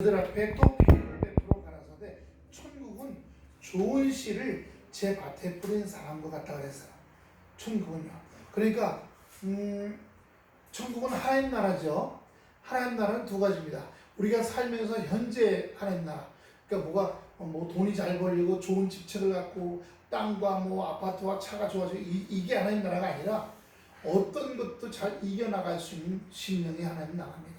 그들 앞에 또 피를 베풀어 가라사대 천국은 좋은 씨를 제 밭에 뿌린 사람과 같다 그랬어요. 천국은요. 그러니까 천국은 하나님 나라죠. 하나님 나라는 두 가지입니다. 우리가 살면서 현재 하나님 나라. 그러니까 뭐 돈이 잘 벌리고 좋은 집책을 갖고 땅과 뭐 아파트와 차가 좋아지고 이게 하나님 나라가 아니라 어떤 것도 잘 이겨나갈 수 있는 심령이 하나님 나라입니다.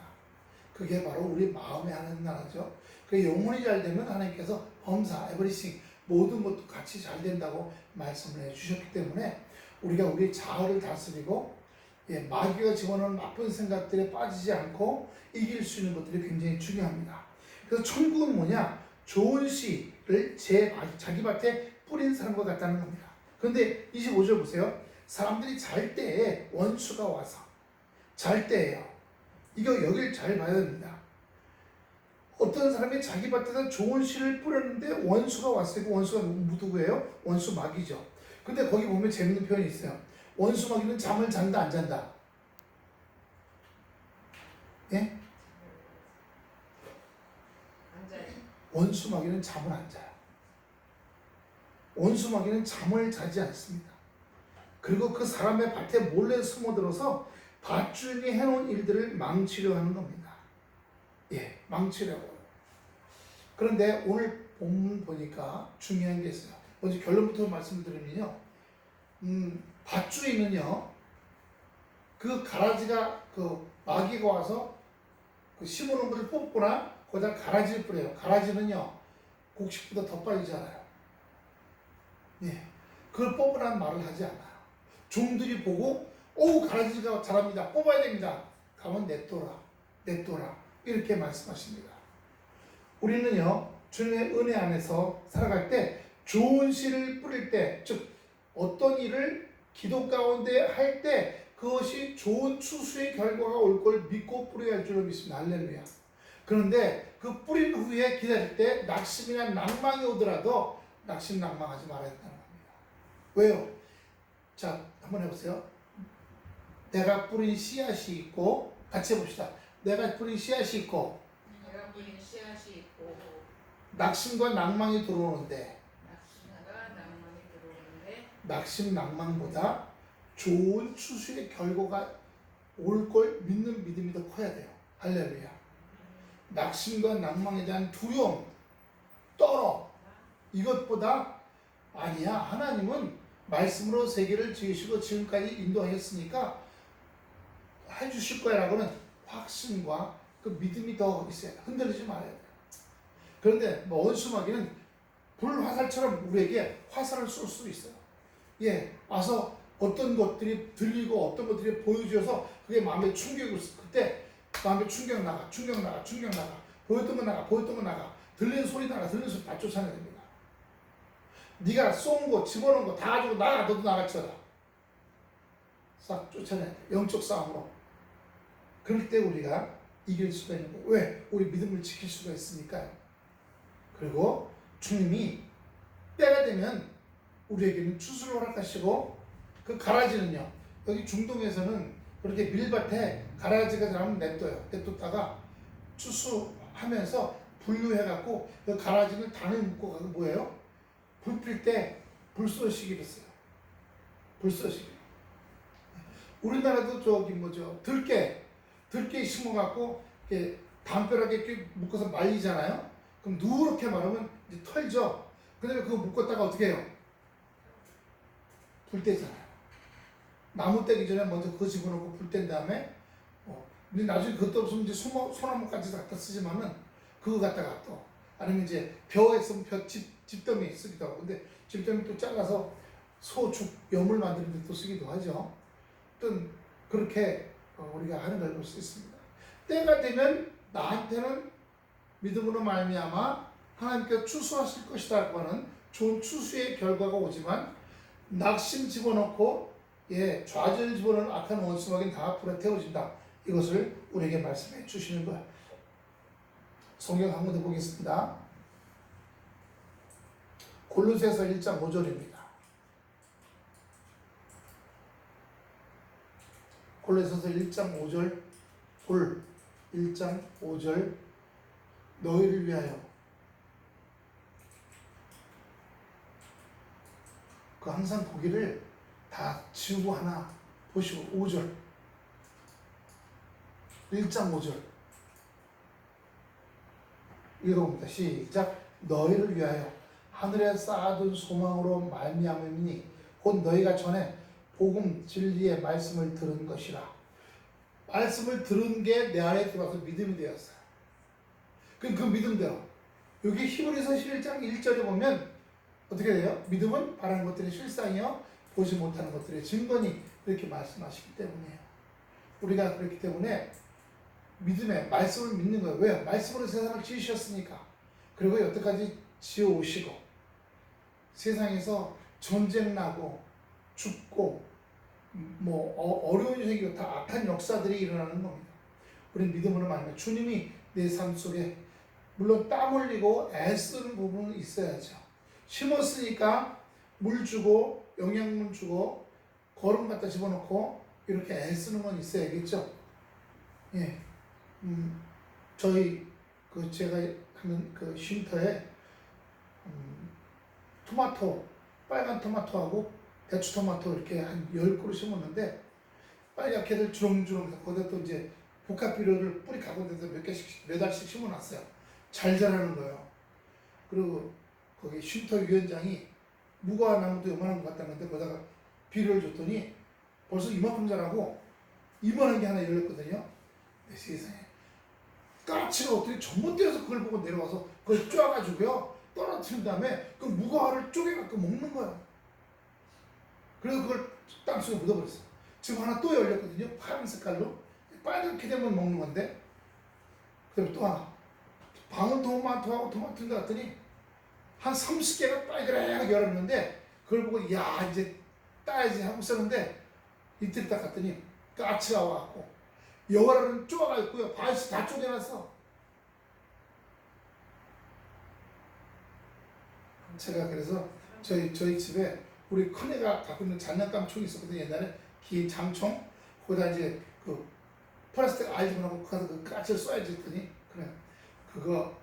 그게 바로 우리 마음에 하나님 나라죠. 그 영혼이 잘 되면 하나님께서 범사, 에브리싱 모든 것도 같이 잘 된다고 말씀을 해주셨기 때문에 우리가 우리 자아를 다스리고 마귀가 집어넣은 나쁜 생각들에 빠지지 않고 이길 수 있는 것들이 굉장히 중요합니다. 그래서 천국은 뭐냐? 좋은 씨를 자기 밭에 뿌린 사람과 같다는 겁니다. 그런데 25절 보세요. 사람들이 잘 때에 원수가 와서 잘 때예요. 이거 여길 잘 봐야 됩니다. 어떤 사람이 자기 밭에다 좋은 씨를 뿌렸는데 원수가 왔어요. 그 원수가 누구예요? 원수 마귀죠. 근데 거기 보면 재밌는 표현이 있어요. 원수 마귀는 잠을 잔다 안 잔다? 예? 안 자요. 원수 마귀는 잠을 안 자요. 원수 마귀는 잠을 자지 않습니다. 그리고 그 사람의 밭에 몰래 숨어들어서 밭주인이 해놓은 일들을 망치려 하는 겁니다. 망치려고요. 그런데 오늘 본문 보니까 중요한 게 있어요. 먼저 결론부터 말씀드리면요. 밭주인은요, 그 가라지가, 마귀가 와서 그 심어놓은 것을 뽑거나 거기다 가라지를 뿌려요. 가라지는요, 곡식보다 더 빨리 자라요. 그걸 뽑으라는 말을 하지 않아요. 종들이 보고, 가라지가 자랍니다. 뽑아야 됩니다. 가면 냅둬라. 이렇게 말씀하십니다. 우리는요, 주님의 은혜 안에서 살아갈 때 좋은 씨를 뿌릴 때, 즉 어떤 일을 기도 가운데 할 때 그것이 좋은 추수의 결과가 올 걸 믿고 뿌려야 할 줄로 믿습니다. 할렐루야. 그런데 그 뿌린 후에 기다릴 때 낙심이나 낭망이 오더라도 낙심낭망하지 말아야 된다는 겁니다. 왜요? 자, 한번 해보세요. 내가 뿌린 씨앗이 있고, 같이 해봅시다. 내가 뿌린 씨앗이 있고, 낙심과 낭망이 들어오는데, 낙심 낭망보다 좋은 추수의 결과가 올 걸 믿는 믿음이 더 커야 돼요. 할렐루야. 낙심과 낭망에 대한 두려움, 떨어, 이것보다 아니야. 하나님은 말씀으로 세계를 지으시고 지금까지 인도하셨으니까 해주실 거야 라고는 확신과 그 믿음이 더 있어요. 흔들리지 말아야 돼요. 그런데 원수마귀는 불화살처럼 우리에게 화살을 쏠 수도 있어요. 와서 어떤 것들이 들리고 어떤 것들이 보여줘서 그게 마음에 충격을 있어. 그때 마음에 충격 나가. 보였던 거 나가. 들리는 소리 다 쫓아내야 됩니다. 네가 쏜 거, 집어넣은 거 다 가지고 나가. 너도 나가쳐라. 싹 쫓아내야 돼. 영적 싸움으로. 그럴 때 우리가 이길 수가 있는 거예요. 왜? 우리 믿음을 지킬 수가 있으니까요. 그리고 주님이 때가 되면 우리에게는 추수를 허락하시고, 그 가라지는요, 여기 중동에서는 그렇게 밀밭에 가라지가 자라면 냅뒀다가 추수하면서 분류해갖고 그 가라지는 단을 묶고 가서 뭐예요? 불 필 때 불쏘시기를 써요. 불쏘시기. 우리나라도 들깨 심어갖고 담벼락에 이렇게 묶어서 말리잖아요. 그럼 누렇게 말하면 이제 털죠. 그 다음에 그거 묶었다가 어떻게 해요? 불 떼잖아요. 나무 떼기 전에 먼저 그거 집어넣고 불 뗀 다음에, 근데 나중에 그것도 없으면 이제 소나무까지 갖다 쓰지만은 그거 갖다가 또, 아니면 이제 벼에 쓰면 집더미 쓰기도 하고, 근데 집더미 또 잘라서 소죽, 염을 만드는 데 또 쓰기도 하죠. 어떤, 그렇게 우리가 하는 걸 볼 수 있습니다. 때가 되면 나한테는 믿음으로 말미암아 하나님께서 추수하실 것이다라고 하는 좋은 추수의 결과가 오지만, 낙심 집어넣고 좌절 집어넣은 악한 원수마귀는 다 불에 태워진다. 이것을 우리에게 말씀해 주시는 거예요. 성경 한 번 더 보겠습니다. 골로새서 1장 5절입니다. 골로새서 1장 5절 1장 5절 너희를 위하여. 그 항상 거기를 다 지우고 하나 보시고 5절 1장 5절 읽어봅니다. 시작. 너희를 위하여 하늘에 쌓아둔 소망으로 말미암음이니 곧 너희가 전에 복음 진리의 말씀을 들은 것이라. 말씀을 들은 게 내 안에 들어와서 믿음이 되었어요. 그 믿음대로 여기 히브리서 11장 1절에 보면 어떻게 돼요? 믿음은 바라는 것들의 실상이요 보지 못하는 것들의 증거니 이렇게 말씀하시기 때문이에요. 우리가 그렇기 때문에 믿음의 말씀을 믿는 거예요. 왜요? 말씀으로 세상을 지으셨으니까. 그리고 여태까지 지어오시고 세상에서 전쟁 나고 죽고 어려운 생기고 다 악한 역사들이 일어나는 겁니다. 우리는 믿음으로 말하면 주님이 내 삶 속에 물론 땀 흘리고 애쓰는 부분은 있어야죠. 심었으니까 물 주고 영양분 주고 거름 갖다 집어넣고 이렇게 애쓰는 건 있어야겠죠. 예, 저희 제가 하는 그 쉼터에 토마토, 빨간 토마토하고 대추 토마토 이렇게 한 10그루 심었는데 빨갛게들 주렁주렁 거기다 또 이제 복합 비료를 뿌리 가운데서 몇 개씩 몇 알씩 심어놨어요. 잘 자라는 거예요. 그리고 거기 쉼터 위원장이 무화나무도 요만한 것 같다는데 거기다가 비료를 줬더니 벌써 이만큼 자라고 이만한 게 하나 열렸거든요. 내 세상에 까치가 어떻게 전봇대에서 그걸 보고 내려와서 그걸 쪼아가지고요 떨어뜨린 다음에 그 무화를 쪼개갖고 먹는 거예요. 그래서 그걸 땅속에 묻어버렸어. 지금 하나 또 열렸거든요. 파란 색깔로 빨갛게 되면 먹는 건데 그다음에 또 하나 방울토마토하고 토마토인데 갔더니 한 30개가 빨갛게 열었는데 그걸 보고 야 이제 따야지 하고 있었는데 이틀 딱 갔더니 까치가 와갖고 여과를 쪼아가 있고요. 반씩 다 쪼개놨어. 제가 그래서 저희 집에 우리 큰애가 갖고 있는 장난감 총이 있었거든요. 옛날에 긴 장총 거기다 이제 그 플라스틱 알집어넣고 그 까치를 쏴야지 했더니 그래 그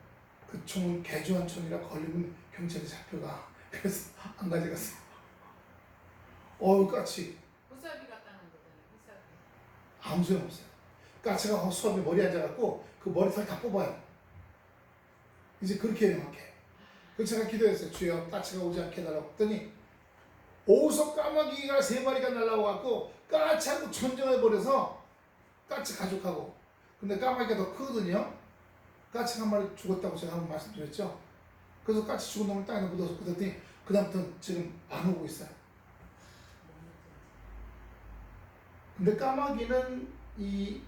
총은 개조한 총이라 걸리면 경찰에 잡혀가. 그래서 안 가져갔어. 까치. 무사비 같다는 거잖아요. 무사비. 아무 소용없어요. 까치가 수업에 머리에 앉아갖고 그 머리털 다 뽑아요. 이제 그렇게 해명할게. 그래서 제가 기도했어요. 주여 까치가 오지 않게 해달라고 했더니 오우석 까마귀가 3마리가 날라와갖고 까치하고 전쟁해버려서 까치 가족하고 근데 까마귀가 더 크거든요. 까치 한 마리 죽었다고 제가 한번 말씀드렸죠. 그래서 까치 죽은 놈을 땅에 묻어서 그랬더니 그다음부터 지금 안 오고 있어요. 근데 까마귀는 이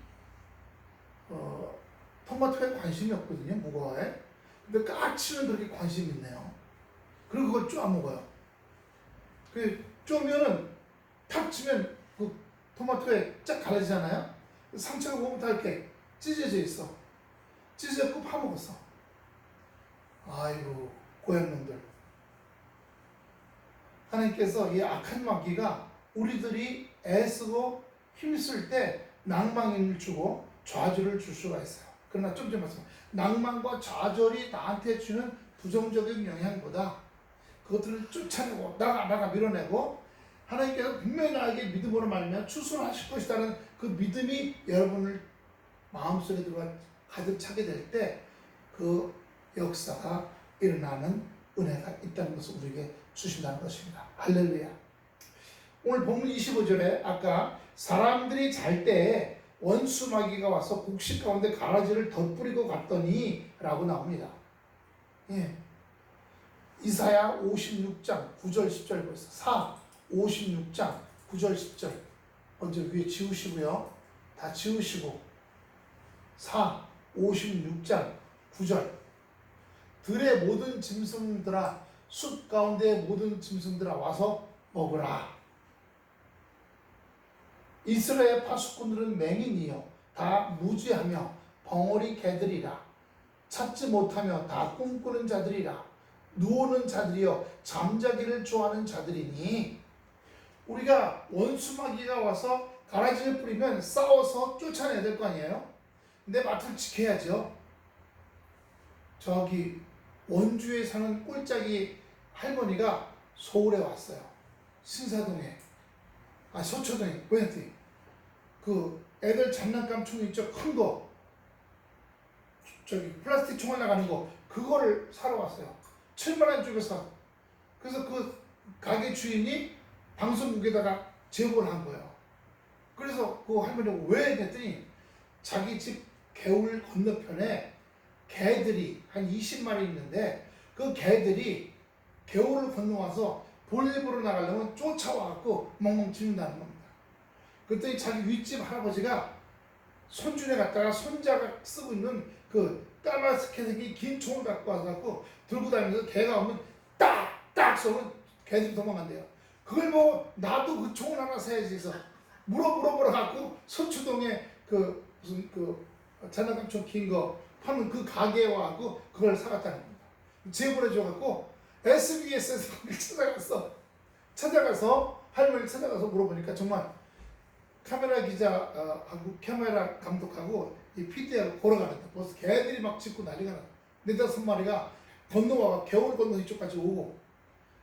토마토에 관심이 없거든요. 무화과에. 근데 까치는 그렇게 관심이 있네요. 그리고 그걸 쪼아 먹어요. 그 쪼면은 탁 치면 그 토마토에 쫙 갈라지잖아요. 상처가 보면 다 이렇게 찢어져 있어. 찢어졌고 파먹었어. 아이고 고양놈들. 하나님께서 이 악한 마귀가 우리들이 애쓰고 힘쓸 때 낭망을 주고 좌절을 줄 수가 있어요. 그러나 좀 전에 말씀 낭만과 좌절이 나한테 주는 부정적인 영향보다 그것들을 쫓아내고 나가 밀어내고 하나님께서 분명히 나에게 믿음으로 말하면 추수하실 것이라는 그 믿음이 여러분을 마음속에 들어가 가득 차게 될 때 그 역사가 일어나는 은혜가 있다는 것을 우리에게 주신다는 것입니다. 할렐루야. 오늘 본문 25절에 아까 사람들이 잘 때에 원수 마귀가 와서 곡식 가운데 가라지를 덧뿌리고 갔더니 라고 나옵니다. 예. 이사야 56장 9절 10절 벌써 56장 9절 10절 먼저 위에 지우시고요. 다 지우시고 56장 9절 들의 모든 짐승들아 숲 가운데 모든 짐승들아 와서 먹으라. 이스라엘 파수꾼들은 맹인이요 다 무지하며 벙어리 개들이라. 찾지 못하며 다 꿈꾸는 자들이라. 누우는 자들이요 잠자기를 좋아하는 자들이니. 우리가 원수마귀가 와서 가라지를 뿌리면 싸워서 쫓아내야 될 거 아니에요. 근데 맡을 지켜야죠. 저기 원주에 사는 꼴짝이 할머니가 서울에 왔어요. 신사동에. 서초동에. 왜냐면 그 애들 장난감 총 있죠? 큰 거. 저기 플라스틱 총알 나가는 거. 그거를 사러 왔어요. 7만 원 주고 사. 그래서 그 가게 주인이 방송국에다가 제보를 한 거예요. 그래서 그 할머니가 왜 했더니 자기 집 개울 건너편에 개들이 한 20마리 있는데 그 개들이 개울을 건너와서 볼일보러 나가려면 쫓아와갖고 멍멍 짖는다는 겁니다. 그랬더니 자기 윗집 할아버지가 손준에 갔다가 손자가 쓰고 있는 그 까맣게 생긴 긴 총을 갖고 와서 들고 다니면서 개가 오면 딱딱 쏘면 개들이 도망간대요. 그걸 보고 나도 그 총을 하나 사야지 해서 물어보러 갖고 서초동에 그 무슨 그 장난감 총 긴 거 파는 그 가게에 와갖고 그걸 사갔다는 겁니다. 제보를 해줘갖고 SBS에서 찾아가서 할머니를 찾아가서 물어보니까 정말 카메라 기자하고 카메라 감독하고 이 PD하고 걸어가는데 벌써 개들이 막 짖고 난리가 나. 4-5마리가 건너와 겨울 건너 이쪽까지 오고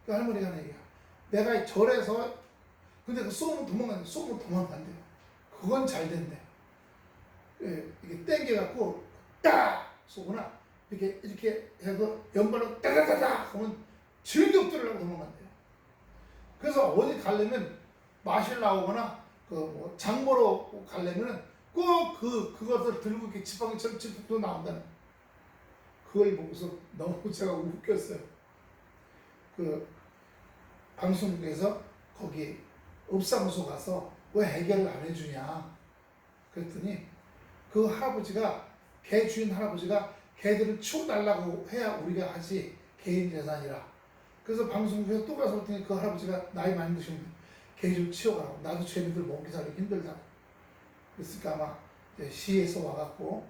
그 할머니가 하는 얘기야. 내가 절에서 근데 그 쏘면 도망간대요. 그건 잘 된대. 이게 땡겨갖고 딱 쏘거나 이렇게 해서 연발로 따다다닥 하면 즐겁더라고 도망간대요. 그래서 어디 가려면 마실 나오거나 그 뭐 장보러 가려면 꼭 그것을 들고 이렇게 지팡이처럼 또 나온다는. 그걸 보고서 너무 제가 웃겼어요. 그 방송국에서 거기 읍사무소 가서 왜 해결을 안 해주냐 그랬더니 그 할아버지가 개 주인 할아버지가 개들을 치워달라고 해야 우리가 하지 개인 재산이라. 그래서 방송국에서 또 가서 그랬더니 그 할아버지가 나이 많이 드신 분 개 좀 치워가라고. 나도 쟤네들 먹기 살기 힘들다고. 그랬으니까 아마 이제 시에서 와갖고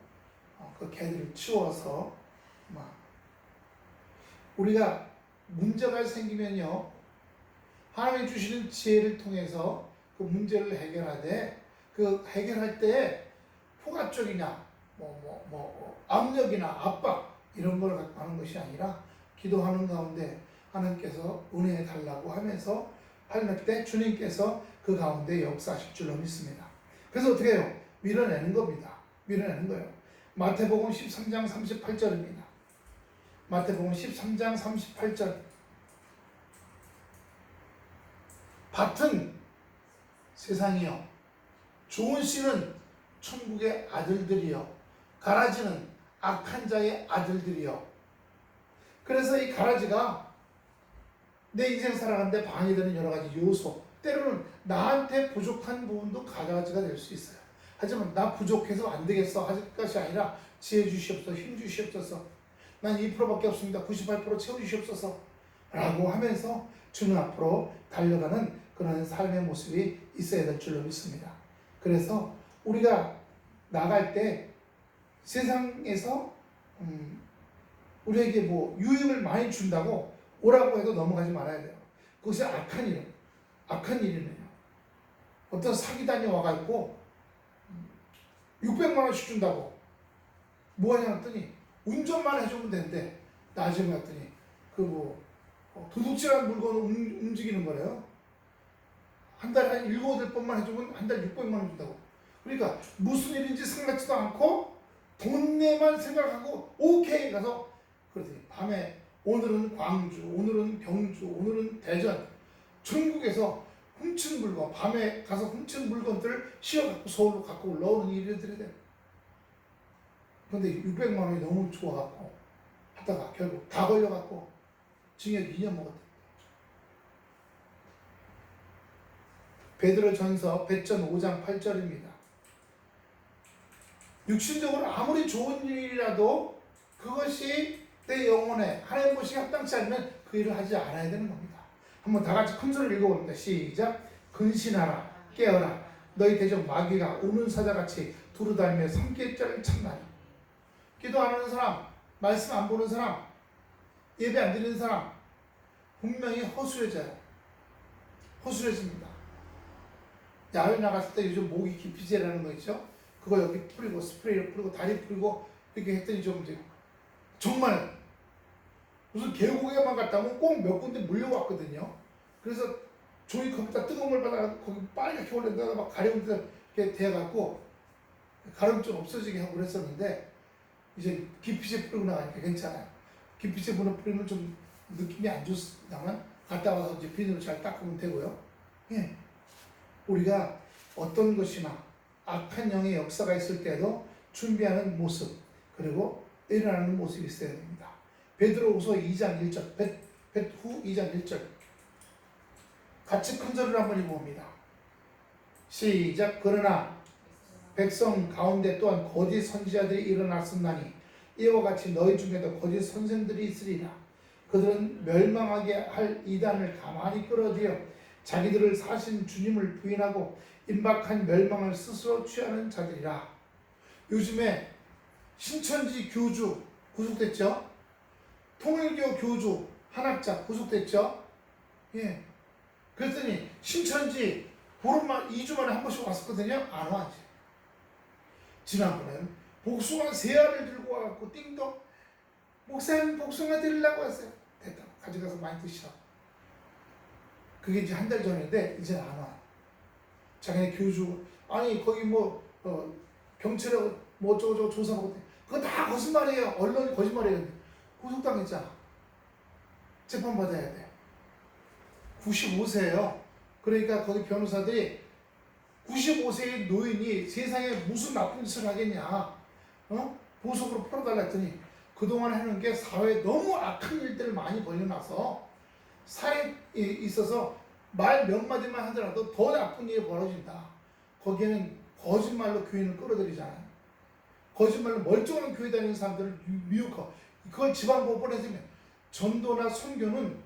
그 개들을 치워서 막 우리가 문제가 생기면요 하나님이 주시는 지혜를 통해서 그 문제를 해결하되 그 해결할 때 포괄적이냐 압력이나 압박 이런 걸 갖고 하는 것이 아니라 기도하는 가운데 하나님께서 은혜 달라고 하면서 할매 때 주님께서 그 가운데 역사하실 줄로 믿습니다. 그래서 어떻게 해요? 밀어내는 겁니다. 밀어내는 거예요. 마태복음 13장 38절입니다. 마태복음 13장 38절. 밭은 세상이요 좋은 씨는 천국의 아들들이요 가라지는 악한 자의 아들들이요. 그래서 이 가라지가 내 인생 살아가는데 방해되는 여러 가지 요소, 때로는 나한테 부족한 부분도 가라지가 될 수 있어요. 하지만 나 부족해서 안 되겠어 할 것이 아니라 지혜 주시옵소서, 힘 주시옵소서, 난 2%밖에 없습니다, 98% 채워주시옵소서 라고 하면서 주님 앞으로 달려가는 그런 삶의 모습이 있어야 될 줄로 믿습니다. 그래서 우리가 나갈 때 세상에서 우리에게 뭐 유익을 많이 준다고 오라고 해도 넘어가지 말아야 돼요. 그것이 악한 일이네요. 어떤 사기단이 와가지고 600만 원씩 준다고 뭐 하냐 했더니 운전만 해주면 된대. 나중에 했더니 도둑질한 물건을 움직이는 거래요. 한 달에 한 7-8번만 해주면 한 달 600만 원 준다고. 그러니까 무슨 일인지 생각지도 않고 돈내만 생각하고 오케이 가서 그러더니 밤에 오늘은 광주, 오늘은 경주, 오늘은 대전, 전국에서 훔친 물건, 밤에 가서 훔친 물건들을 씌워갖고 서울로 갖고 올라오는 일들이 돼요. 그런데 600만 원이 너무 좋아갖고 하다가 결국 다 걸려갖고 징역 2년 먹었대. 베드로전서 배전 5장 8절입니다. 육신적으로 아무리 좋은 일이라도 그것이 내 영혼에 하나님 보시기에 합당치 않으면 그 일을 하지 않아야 되는 겁니다. 한번 다 같이 큰 소리를 읽어봅니다. 시작. 근신하라 깨어라 너희 대적 마귀가 우는 사자같이 두루다니며 삼킬자를 찾나니. 기도 안 하는 사람, 말씀 안 보는 사람, 예배 안 드리는 사람 분명히 허술해져요. 허술해집니다. 야외 나갔을 때 요즘 모기 기피제라는 거 있죠? 그거 여기 뿌리고 스프레이를 뿌리고 다리 뿌리고 이렇게 했더니 좀 이제 정말 무슨 계곡에만 갔다 오면 꼭 몇 군데 물려왔거든요. 그래서 종이컵에다 뜨거운 물 받아 거기 빨갛게 올려다가 막 가려운 데다 이렇게 대갖고 가려움 좀 없어지게 하고 그랬었는데 이제 기피제 뿌리고 나가니까 괜찮아요. 기피제 뿌리면 좀 느낌이 안 좋다만 갔다 와서 이제 비누로 잘 닦으면 되고요. 예. 우리가 어떤 것이나 악한 영의 역사가 있을 때도 준비하는 모습 그리고 일어나는 모습이 있어야 됩니다. 베드로후서 2장 1절 베후 2장 1절 같이 큰 소리로 한번 읽어봅니다. 시작. 그러나 백성 가운데 또한 거짓 선지자들이 일어났었나니 이와 같이 너희 중에도 거짓 선생들이 있으리라. 그들은 멸망하게 할 이단을 가만히 끌어들여 자기들을 사신 주님을 부인하고 임박한 멸망을 스스로 취하는 자들이라. 요즘에 신천지 교주 구속됐죠? 통일교 교주 한학자 구속됐죠? 예. 그랬더니 신천지 보름만 2주 만에 한 번씩 왔었거든요. 안 와 이제. 지난번에는 복숭아 세 알을 들고 와갖고 띵동 목사님 복숭아 드리려고 왔어요. 됐다. 가져가서 많이 드시라고. 그게 이제 한 달 전인데 이제 안 와. 자기네 교주 아니 거기 뭐 경찰에 뭐 어쩌고저쩌고 조사하고 그거 다 거짓말이에요. 언론이 거짓말이에요. 구속당했잖아. 재판받아야 돼. 95세예요. 그러니까 거기 변호사들이 95세의 노인이 세상에 무슨 나쁜 짓을 하겠냐. 보석으로 풀어달라 했더니 그동안 해놓은 게 사회에 너무 악한 일들을 많이 벌여놔서 사회에 있어서 말 몇 마디만 하더라도 더 나쁜 일이 벌어진다. 거기에는 거짓말로 교인을 끌어들이잖아요. 거짓말로 멀쩡한 교회 다니는 사람들을 미혹하고 그걸 지방법원에서 하면 전도나 선교는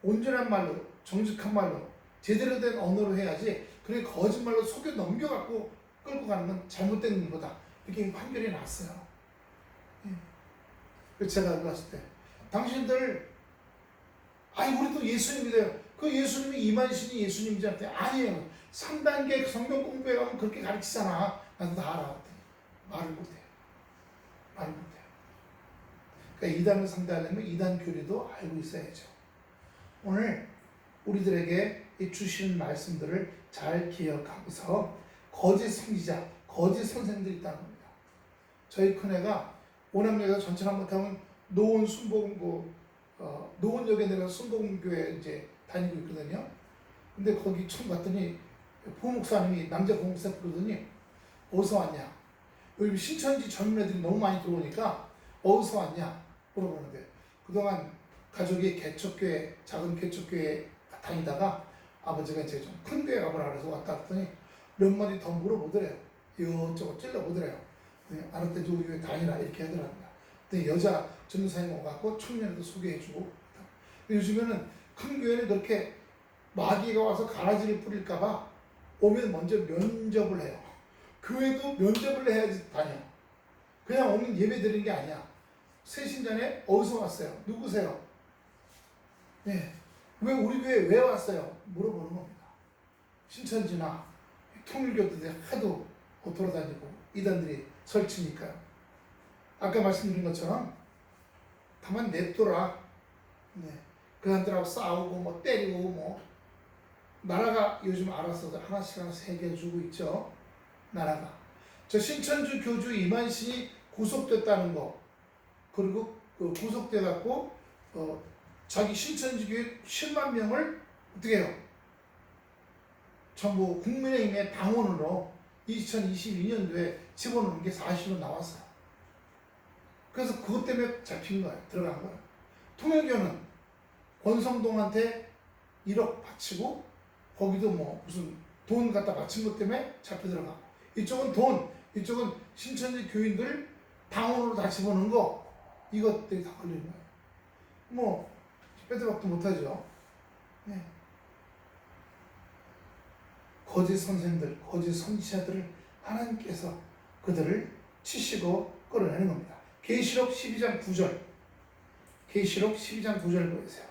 온전한 말로 정직한 말로 제대로 된 언어로 해야지 그렇게 거짓말로 속여 넘겨갖고 끌고 가는 건 잘못된 거다. 이렇게 판결이 났어요. 그래서 제가 봤을 때 당신들 아니 우리도 예수님 믿어요. 그 예수님이 이만신이 예수님이지 아니에요. 3단계 성경 공부해 가면 그렇게 가르치잖아. 나도 다 알아. 말을 못해요. 말을 못해요. 그러니까 이단을 상대하려면 이단 교리도 알고 있어야죠. 오늘 우리들에게 이 주시는 말씀들을 잘 기억하고서 거짓 선지자, 거짓 선생들이 있다는 겁니다. 저희 큰애가 오남역에서 전철 못하면 노원 순복음고 노원역에 내려서 순복음교회 이제 다니고 있거든요. 근데 거기 처음 갔더니 부목사님이 남자 부목사 부르더니 어디서 왔냐? 여기 신천지 젊은 애들이 너무 많이 들어오니까 어디서 왔냐? 물어보는데 그동안 가족이 개척교회 작은 개척교회 다니다가 아버지가 이제 좀 큰 교회 가보라 그래서 왔다 갔더니 몇 마디 더 물어보더래요. 이것저것 찔러보더래요. 알았더니 우리 교회 다니라 이렇게 하더랍니다. 근데 여자 전도사님 오갖고 청년에도 소개해주고 요즘에는 큰 교회는 그렇게 마귀가 와서 가라지를 뿌릴까봐 오면 먼저 면접을 해요. 교회도 면접을 해야지 다녀. 그냥 오면 예배 드리는 게 아니야. 새신전에 어디서 왔어요? 누구세요? 네. 왜 우리 교회 왜 왔어요? 물어보는 겁니다. 신천지나 통일교들이 하도 돌아다니고 이단들이 설치니까요. 아까 말씀드린 것처럼 가만 냅둬라. 네. 그 사람들하고 싸우고 뭐 때리고 뭐 나라가 요즘 알아서 하나씩 새겨주고 있죠. 나라가. 저 신천주 교주 이만신이 구속됐다는 거 그리고 그 구속돼 갖고 자기 신천지 교회 10만 명을 어떻게 해요? 전부 국민의힘의 당원으로 2022년도에 집어넣은 게 사실로 나왔어요. 그래서 그것 때문에 잡힌 거예요. 들어간 거예요. 통일교는 권성동한테 1억 바치고 거기도 뭐 무슨 돈 갖다 바친 것 때문에 잡혀 들어가고 이쪽은 돈, 이쪽은 신천지 교인들 당원으로 다 집어넣은 거 이것들이 다 걸리는 거예요. 뭐 빼도박도 못하죠. 네. 거짓 선생들, 거짓 선지자들을 하나님께서 그들을 치시고 끌어내는 겁니다. 계시록 12장 9절 계시록 12장 9절 보세요.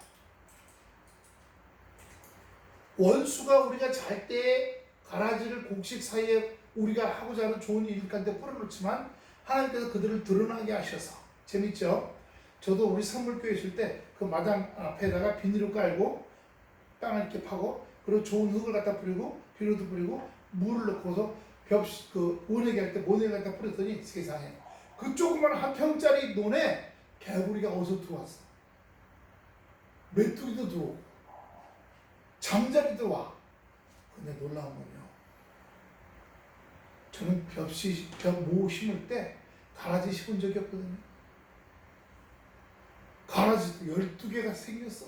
원수가 우리가 잘 때 가라지를 곡식 사이에 우리가 하고자 하는 좋은 일 가운데 뿌려놓지만 하나님께서 그들을 드러나게 하셔서 재밌죠? 저도 우리 선물교회 있을 때 그 마당 앞에다가 비닐을 깔고 땅을 이렇게 파고 그리고 좋은 흙을 갖다 뿌리고 비료도 뿌리고 물을 넣고서 그 모내기 할 때 모내기 갖다 뿌렸더니 세상에 그 조그만 한 평짜리 논에 개구리가 어디서 들어왔어. 메뚜기도 들어오고 잠자리도 와. 근데 놀라운 건요. 저는 벼모 심을 때 가라지 심은 적이 없거든요. 가라지도 12개가 생겼어.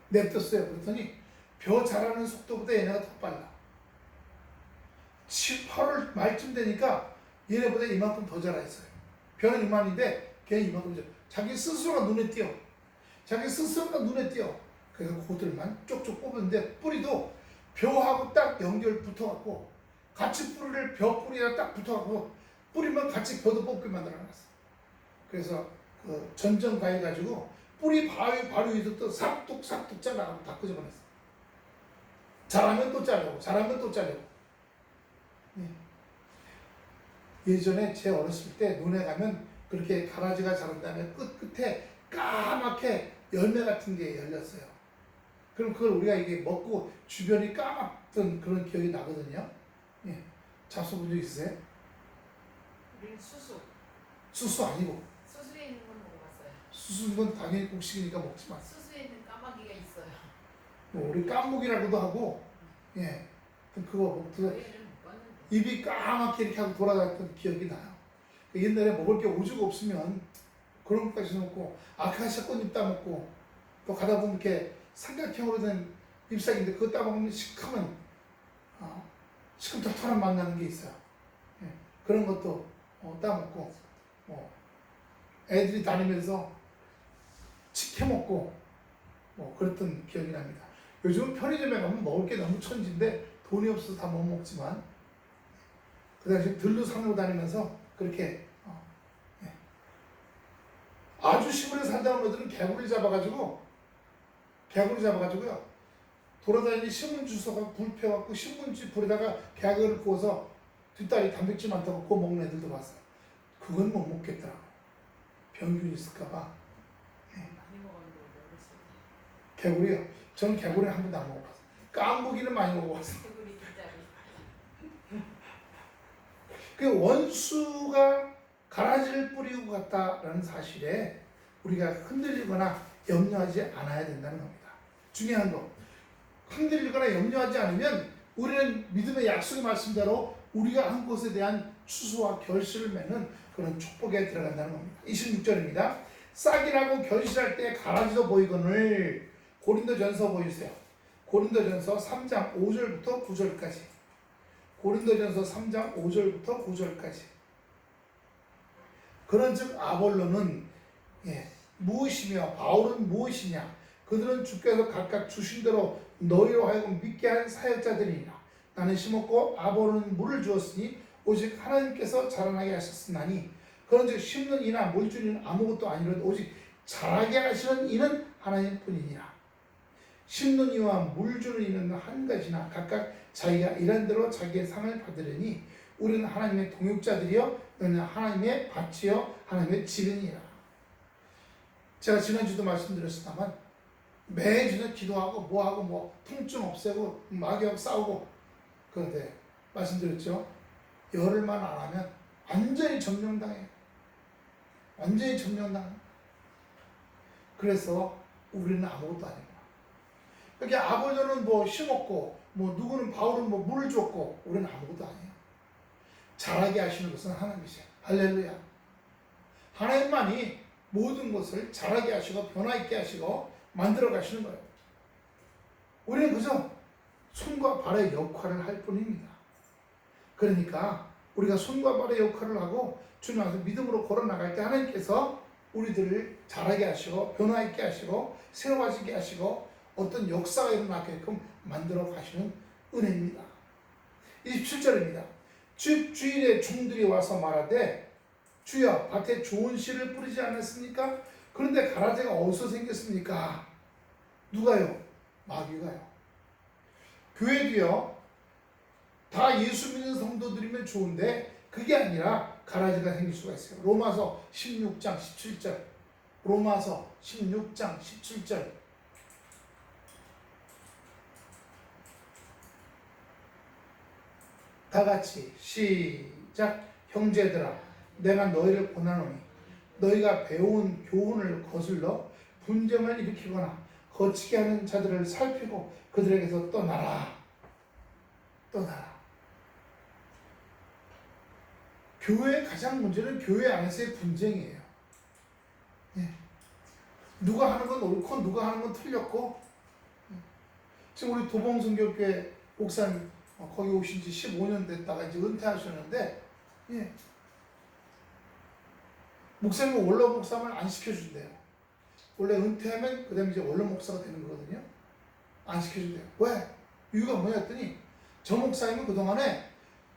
냅뒀어요. 그랬더니 벼 자라는 속도보다 얘네가 더 빨라. 7, 8월 말쯤 되니까 얘네보다 이만큼 더 자라 있어요. 벼는 이만인데 걔는 이만큼 자라. 자기 스스로가 눈에 띄어. 자기 스스로가 눈에 띄어. 그래서 그들만 쪽쪽 뽑는데 뿌리도 벼하고 딱 연결 붙어갖고 같이 뿌리를 벼 뿌리랑 딱 붙어갖고 뿌리면 같이 벼도 뽑게 만들어놨어. 그래서 그 전정 가해가지고 뿌리 바위 위에서 또 싹둑 잘라가지고 다 끄집어냈어. 자라면 또 자르고 자라면 또 자르고. 예전에 제 어렸을 때 논에 가면 그렇게 가라지가 자란 다음에 끝에 까맣게 열매 같은 게 열렸어요. 그럼 그걸 우리가 이게 먹고 주변이 까맣던 그런 기억이 나거든요. 예. 잡숴 본 적 있으세요? 우리는 수수. 수수 아니고. 수수에 있는 건 먹어봤어요. 수수는 건 당연히 곡식이니까 먹지만. 수수에 있는 까마귀가 있어요. 뭐 우리 깐목이라고도 하고, 예. 그거 먹고 저희는 못 봤는데. 입이 까맣게 이렇게 하고 돌아다녔던 기억이 나요. 옛날에 먹을 게 오죽 없으면 그런 것까지 먹고 아카시아 꽃잎 따먹고 또 가다 보면 이렇게 삼각형으로 된 잎사귀인데 그거 따먹으면 시큼털털한 맛 나는 게 있어요. 예. 그런 것도 따먹고 애들이 다니면서 치켜 먹고 그랬던 기억이 납니다. 요즘은 편의점에 가면 먹을 게 너무 천지인데 돈이 없어서 다 못 먹지만 그 당시 들로 상으로 다니면서 그렇게 예. 아주 시골에 살다 온 애들은 개구리 잡아가지고요 돌아다니는 신문 주워가 불 펴갖고 신문지 불에다가 개구리를 구워서 뒷다리 단백질 많다고 그거 먹는 애들도 봤어요. 그건 못 먹겠더라고. 병균 있을까봐. 예. 많이 먹었는데 어렸을 때. 개구리요? 저는 개구리는 한 번도 안 먹어봤어요. 깐부기는 많이 먹어봤어요. 개구리 뒷다리. 그 원수가 가라지를 뿌리고 갔다라는 사실에 우리가 흔들리거나 염려하지 않아야 된다는 겁니다. 중요한 거. 흔들리거나 염려하지 않으면 우리는 믿음의 약속의 말씀대로 우리가 한 것에 대한 추수와 결실을 맺는 그런 축복에 들어간다는 겁니다. 26절입니다. 싹이라고 결실할 때 가라지도 보이거늘. 고린도전서 보여주세요. 고린도전서 3장 5절부터 9절까지. 고린도전서 3장 5절부터 9절까지. 그런즉 아볼로는 무엇이며 바울은 무엇이냐? 그들은 주께서 각각 주신 대로 너희로 하여금 믿게 한 사역자들이니라. 나는 심었고 아볼로는 물을 주었으니 오직 하나님께서 자라나게 하셨으나니 그런즉 심는 이나 물 주는 이는 아무것도 아니라 오직 자라게 하시는 이는 하나님뿐이니라. 심는 이와 물 주는 이는 한 가지나 각각 자기가 일한 대로 자기의 상을 받으려니 우리는 하나님의 동역자들이여 너는 하나님의 밭이여 하나님의 집이니라. 제가 지난주도 말씀드렸습니다만 매주는 기도하고 뭐하고 통증 없애고 마귀하고 싸우고 그런데 말씀드렸죠. 열흘만 안 하면 완전히 점령당해요. 완전히 점령당해요. 그래서 우리는 아무것도 아니구나. 그렇게 아버지는 심었고 누구는 바울은 물을 줬고 우리는 아무것도 아니에요. 자라게 하시는 것은 하나님이세요. 할렐루야. 하나님만이 모든 것을 자라게 하시고 변화있게 하시고 만들어 가시는 거예요. 우리는 그저 손과 발의 역할을 할 뿐입니다. 그러니까 우리가 손과 발의 역할을 하고 주님 앞에서 믿음으로 걸어나갈 때 하나님께서 우리들을 자라게 하시고 변화있게 하시고 새로워지게 하시고 어떤 역사가 일어나게끔 만들어 가시는 은혜입니다. 27절입니다. 즉 주일에 종들이 와서 말하되 주여 밭에 좋은 씨를 뿌리지 않았습니까? 그런데 가라지가 어디서 생겼습니까? 누가요? 마귀가요. 교회도요. 다 예수 믿는 성도들이면 좋은데 그게 아니라 가라지가 생길 수가 있어요. 로마서 16장 17절. 로마서 16장 17절. 다 같이 시작. 형제들아, 내가 너희를 권하노니 너희가 배운 교훈을 거슬러 분쟁을 일으키거나 거치게 하는 자들을 살피고 그들에게서 떠나라. 떠나라. 교회의 가장 문제는 교회 안에서의 분쟁이에요. 예. 누가 하는 건 옳고 누가 하는 건 틀렸고. 지금 우리 도봉성교회 목사님 거기 오신 지 15년 됐다가 이제 은퇴하셨는데, 예. 목사님은 원로 목사만 안 시켜준대요. 원래 은퇴하면 그 다음에 이제 원로 목사가 되는 거거든요. 안 시켜준대요. 왜? 이유가 뭐냐 했더니 저 목사님은 그동안에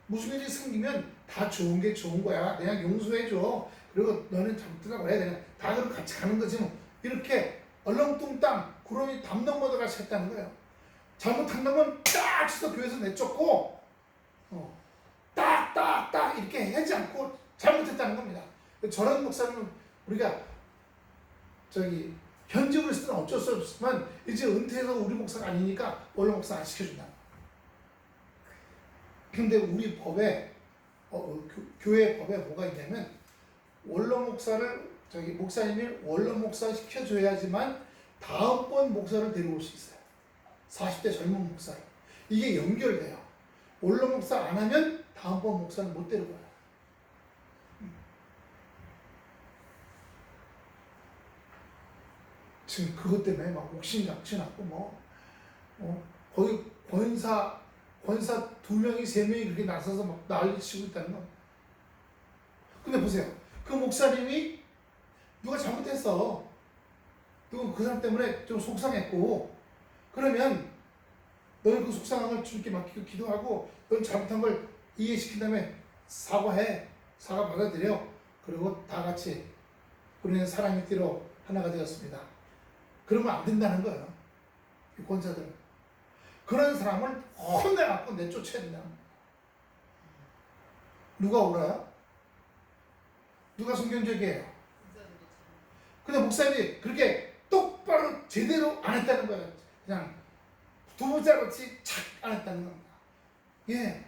무슨 일이 생기면 다 좋은 게 좋은 거야. 그냥 용서해줘. 그리고 너는 잘못하라고 해. 그냥 다 그럼 같이 가는 거지 뭐. 이렇게 얼렁뚱땅 구름이 담 넘어도 같이 했다는 거예요. 잘못한 놈은 딱 치서 교회에서 내쫓고 딱 이렇게 하지 않고 잘못했다는 겁니다. 저런 목사님은 우리가 현직으로 있을 때는 어쩔 수 없지만 이제 은퇴해서 우리 목사가 아니니까 원로 목사 안 시켜준다. 근데 우리 법에 교회 법에 뭐가 있냐면 원로 목사를 목사님이 원로 목사 시켜줘야지만 다음번 목사를 데려올 수 있어요. 40대 젊은 목사를. 이게 연결돼요. 원로 목사 안 하면 다음번 목사는 못 데려가요. 지금 그것 때문에 막 옥신각신하고 거기 권사 2명이 3명이 그렇게 나서서 막 난리치고 있다는 거. 근데 보세요. 그 목사님이 누가 잘못했어. 누가 그 사람 때문에 좀 속상했고, 그러면 너는 그 속상한 걸 주님께 맡기고 기도하고 넌 잘못한 걸 이해시킨 다음에 사과해. 사과 받아들여. 그리고 다 같이 우리는 사랑의 띠로 하나가 되었습니다. 그러면 안 된다는 거예요. 이 권사들은. 그런 사람을 혼내갖고 내쫓아야 된다는 거예요. 누가 옳아요? 누가 성경적이에요? 근데 목사님이 그렇게 똑바로 제대로 안 했다는 거예요. 그냥 두부자같이 착 안 했다는 겁니다. 예.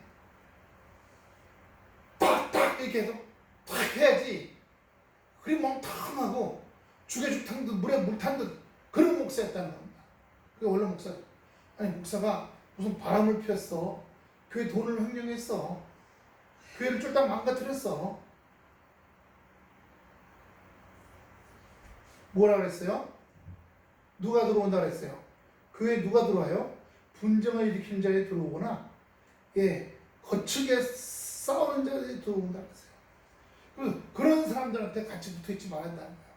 딱 이렇게 해서 탁 해야지. 그리 멍텅하고 죽에 죽탄 듯 물에 물 탄 듯 그런 목사였다는 겁니다. 그게 원래 목사. 아니 목사가 무슨 바람을 피웠어. 교회 돈을 횡령했어. 교회를 쫄딱 망가뜨렸어. 뭐라 그랬어요? 누가 들어온다 그랬어요? 교회에 누가 들어와요? 분쟁을 일으키는 자리에 들어오거나 거칠게 싸우는 자리에 들어온다 그랬어요. 그런 사람들한테 같이 붙어있지 말아야 한다는 거예요.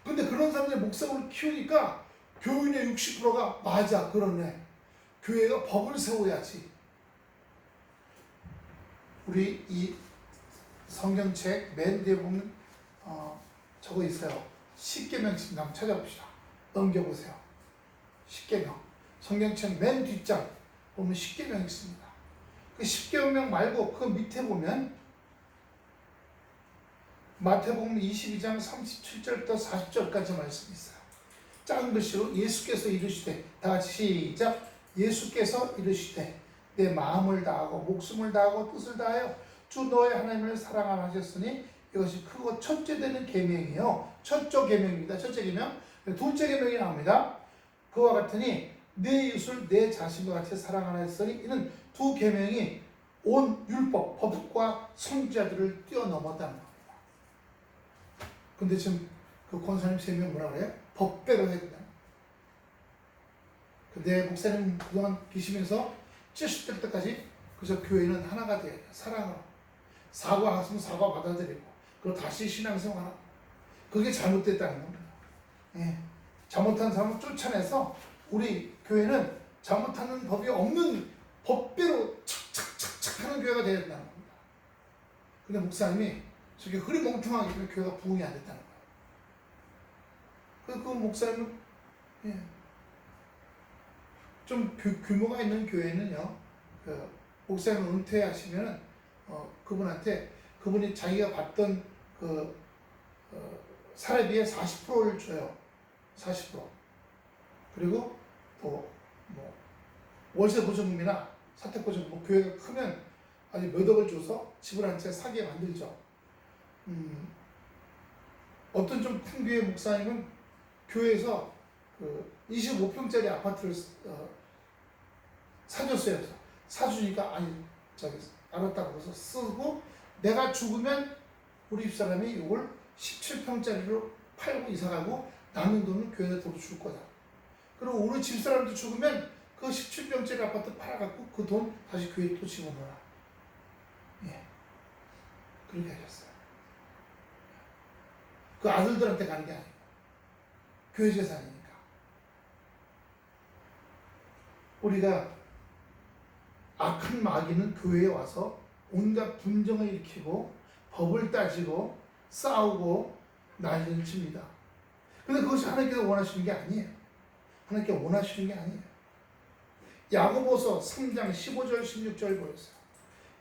근데 그런 사람들이 목사를 키우니까 교인의 60%가 맞아, 그러네. 교회가 법을 세워야지. 우리 이 성경책 맨 뒤에 보면 저거 있어요. 십계명씩 한번 찾아봅시다. 넘겨보세요. 십계명. 성경책 맨 뒷장 보면 십계명이 있습니다. 그 십계명 말고 그 밑에 보면 마태복음 22장 37절부터 40절까지 말씀이 있어요. 작은 글씨로 예수께서 이르시되, 다 같이 시작. 예수께서 이르시되 내 마음을 다하고 목숨을 다하고 뜻을 다하여 주 너의 하나님을 사랑하라 하셨으니 이것이 크고 첫째 되는 계명이요. 첫째 계명입니다. 첫째 계명. 둘째 계명이 나옵니다. 그와 같으니 내 이웃을 내 자신과 같이 사랑하라 했으니 이는 두 계명이 온 율법, 법과 선지자들을 뛰어넘었다는 겁니다. 근데 지금 그 권사님 3명 뭐라 그래요? 법대로 해야 된다. 근데 목사님 그동안 계시면서 70대 때까지 그래서 교회는 하나가 돼야 돼요. 사랑으로. 사과하시면 사과 받아들이고 그리고 다시 신앙생활하고. 그게 잘못됐다는 겁니다. 예. 잘못한 사람을 쫓아내서 우리 교회는 잘못하는 법이 없는 법대로 착착착착 하는 교회가 되어야 된다는 겁니다. 근데 목사님이 저게 흐리멍텅하기 때문에 교회가 부흥이 안 됐다는 거예요. 그 목사님은 좀 규모가 있는 교회는요, 목사님 은퇴하시면 그분한테 그분이 자기가 받던 그 사례비의 40%를 줘요. 40%. 그리고 또 뭐 월세 보증금이나 사택 보증금, 뭐 교회가 크면 아주 몇 억을 줘서 집을 한 채 사게 만들죠. 어떤 좀 큰 교회 목사님은 교회에서 그 25평짜리 아파트를 사줬어요. 그래서 사주니까 아니 저기 알았다고 해서 쓰고 내가 죽으면 우리 집사람이 이걸 17평짜리로 팔고 이사가고 남은 돈은 교회에 돈 줄 거다. 그리고 우리 집사람도 죽으면 그 17평짜리 아파트 팔아갖고 그 돈 다시 교회에 또 집어넣어라. 예. 그렇게 하셨어요. 그 아들들한테 가는 게 아니고 교회 재산이니까. 우리가 악한 마귀는 교회에 와서 온갖 분쟁을 일으키고 법을 따지고 싸우고 난리를 칩니다. 근데 그것이 하나님께서 원하시는 게 아니에요. 하나님께 원하시는 게 아니에요. 야고보서 3장 15절 16절 보였어요.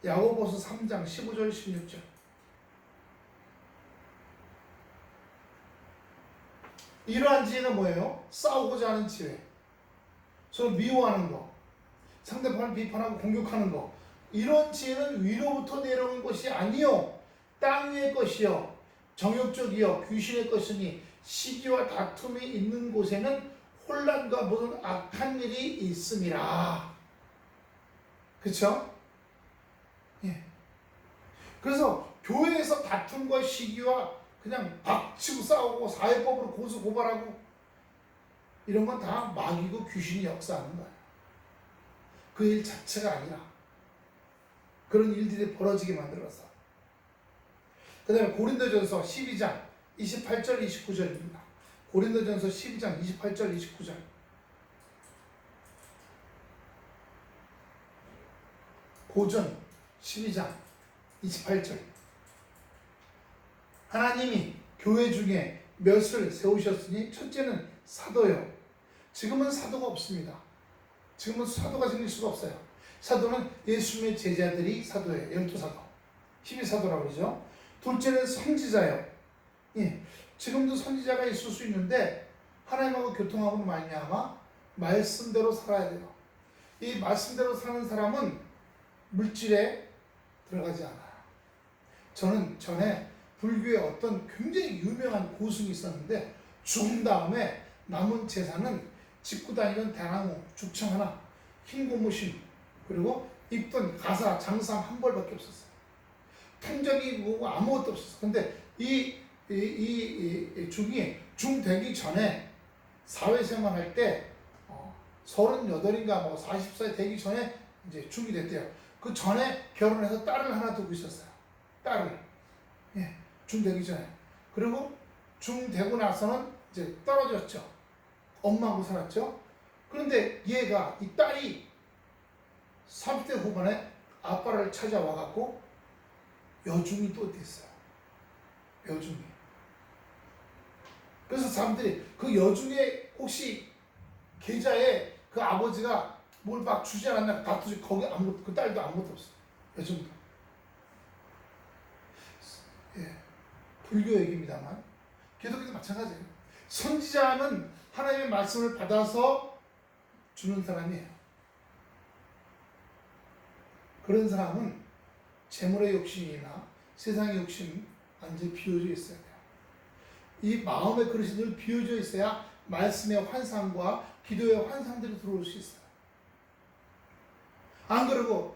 야고보서 3장 15절 16절. 이러한 지혜는 뭐예요? 싸우고자 하는 지혜. 서로 미워하는 거. 상대방을 비판하고 공격하는 거. 이런 지혜는 위로부터 내려오는 것이 아니요 땅 위의 것이요 정욕적이요 귀신의 것이니 시기와 다툼이 있는 곳에는 혼란과 모든 악한 일이 있음이라. 그쵸? 예. 그래서 교회에서 다툼과 시기와 그냥 박치고 싸우고 사회법으로 고소 고발하고 이런 건 다 마귀고 귀신이 역사하는 거예요. 그 일 자체가 아니라 그런 일들이 벌어지게 만들어서. 그 다음에 고린도전서 12장 28절 29절입니다. 고린도전서 12장 28절 29절. 고전 12장 28절. 하나님이 교회 중에 몇을 세우셨으니 첫째는 사도요. 지금은 사도가 없습니다. 지금은 사도가 생길 수가 없어요. 사도는 예수님의 제자들이 사도예요. 12사도. 12사도라고 그러죠. 둘째는 선지자요. 예. 지금도 선지자가 있을 수 있는데 하나님하고 교통하고 말미암아 말씀대로 살아야 돼요. 이 말씀대로 사는 사람은 물질에 들어가지 않아요. 저는 전에 불교의 어떤 굉장히 유명한 고승이 있었는데 죽은 다음에 남은 재산은 짚고 다니는 대나무, 죽청 하나, 흰 고무신, 그리고 입던 가사, 장상 한 벌밖에 없었어요. 통장이 뭐고 아무것도 없었어요. 근데 이 중 되기 전에 사회생활 할 때 38인가 뭐 40살 되기 전에 이제 중이 됐대요. 그 전에 결혼해서 딸을 하나 두고 있었어요. 딸을. 예, 중 되기 전에. 그리고 중 되고 나서는 이제 떨어졌죠. 엄마하고 살았죠. 그런데 얘가, 이 딸이 30대 후반에 아빠를 찾아와갖고 여중이 또 됐어요. 여중이. 그래서 사람들이 그 여중에 혹시 계좌에 그 아버지가 뭘 막 주지 않았나 다투지, 거기 아무것도, 그 딸도 아무것도 없어. 여중도. 예. 불교 얘기입니다만 기독교도 마찬가지예요. 선지자는 하나님의 말씀을 받아서 주는 사람이에요. 그런 사람은 재물의 욕심이나 세상의 욕심 완전히 비워져 있어야 돼요. 이 마음의 그릇이 늘 비워져 있어야 말씀의 환상과 기도의 환상들이 들어올 수 있어요. 안 그러고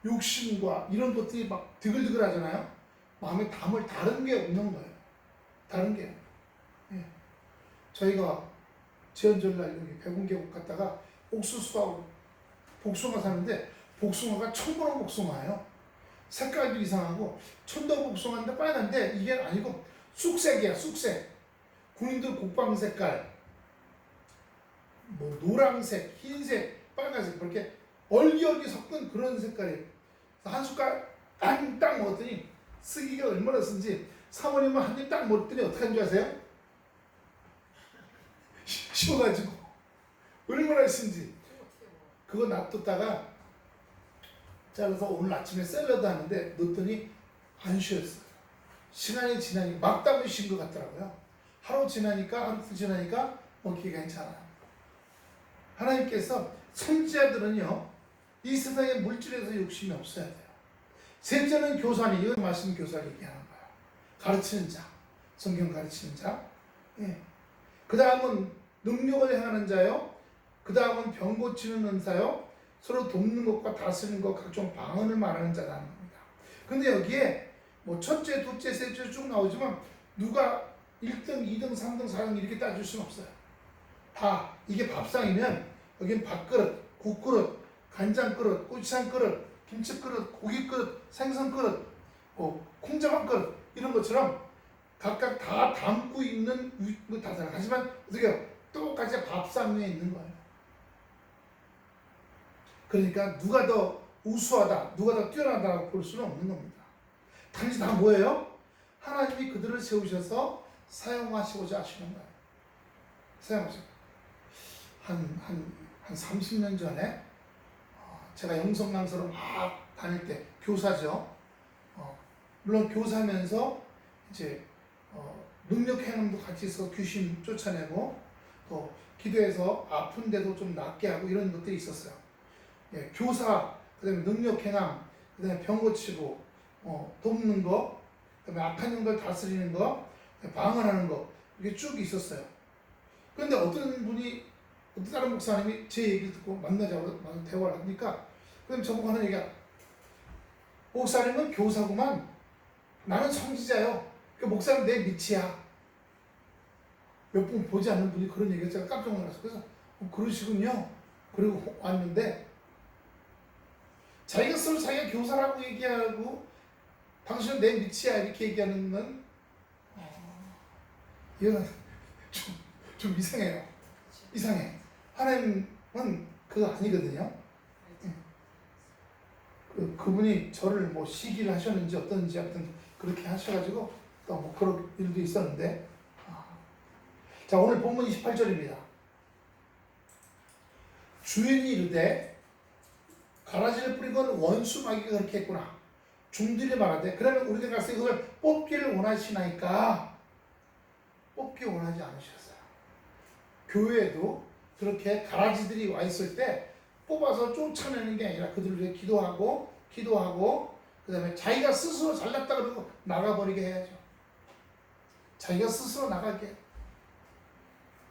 욕심과 이런 것들이 막 드글드글 하잖아요. 마음에 담을 다른 게 없는 거예요. 다른 게. 예. 저희가 지연절날 여기 백운계곡 갔다가 옥수수하고 복숭아 사는데 복숭아가 청보로 복숭아예요. 색깔도 이상하고 천도 복숭아인데 빨간데 이게 아니고 쑥색이야. 쑥색. 군인들 국방 색깔, 뭐 노란색, 흰색, 빨간색 그렇게 얼기얼기 섞은 그런 색깔이에요. 한 숟갈 딱 먹었더니 쓰기가 얼마나 쓴지 사모님은 한 입 딱 먹었더니 어떻게 한 줄 아세요? 쉬워가지고 얼마나 쓴지 그거 놔뒀다가 잘라서 오늘 아침에 샐러드 하는데 넣었더니 안 쉬었어요. 시간이 지나니까 막다고 쉰 것 같더라고요. 하루 지나니까 하루 지나니까 먹기가 괜찮아요. 하나님께서 선지자들은요 이 세상의 물질에서 욕심이 없어야 돼요. 셋째는 교사니, 이건 말씀 교사를 얘기하는 거예요. 가르치는 자, 성경 가르치는 자. 예. 그 다음은 능력을 행하는 자요. 그 다음은 병 고치는 은사요. 서로 돕는 것과 다스리는 것, 각종 방언을 말하는 자라는 겁니다. 근데 여기에 뭐 첫째, 둘째, 셋째 쭉 나오지만 누가 1등, 2등, 3등, 4등 이렇게 따질 수는 없어요. 다 이게 밥상이면 여긴 밥그릇, 국그릇, 간장그릇, 고추장그릇, 김치그릇, 고기그릇, 생선그릇, 콩자반 그릇 이런 것처럼 각각 다 담고 있는 다 달라. 하지만 어떻게 해요? 똑같이 밥상 위에 있는 거예요. 그러니까 누가 더 우수하다, 누가 더 뛰어나다고 볼 수는 없는 겁니다. 단지 다 뭐예요? 하나님이 그들을 세우셔서 사용하시고자 하시는 거예요. 사용하시고. 한 30년 전에 제가 영성강사로 막 다닐 때 교사죠. 물론 교사면서 이제 능력 행함도 같이 있어 귀신 쫓아내고 또 기도해서 아픈데도 좀 낫게 하고 이런 것들이 있었어요. 예, 교사, 그다음에 능력 행함, 그다음에 병 고치고 돕는 거, 그다음에 악한 영들 다스리는 거, 방언하는 거 이게 쭉 있었어요. 그런데 어떤 다른 목사님이 제 얘기를 듣고 만나자고 대화를 하니까 그럼 저보고 하는 얘기가 목사님은 교사구만. 나는 성지자요. 그 목사님 내 밑이야. 몇 분 보지 않는 분이 그런 얘기를 제가 깜짝 놀랐어요. 그래서 그러시군요. 그리고 왔는데 자기가 스스로 자기가 교사라고 얘기하고 당신은 내 밑이야 이렇게 얘기하는 건 이건 좀 이상해요. 이상해. 하나님은 그거 아니거든요. 그분이 저를 뭐 시기를 하셨는지 어떤지 아무튼 그렇게 하셔가지고 또 뭐 그런 일도 있었는데 자 오늘 본문 28절입니다. 주인이 이르되 가라지를 뿌리건 원수 마귀가 그렇게 했구나. 중들이 말하되 그러면 우리가 가서 이것을 뽑기를 원하시나이까 뽑기 원하지 않으셨어요. 교회에도 그렇게 가라지들이 와 있을 때 뽑아서 쫓아내는 게 아니라 그들을 위해 기도하고 그 다음에 자기가 스스로 잘났다 그러고 나가버리게 해야죠. 자기가 스스로 나가게.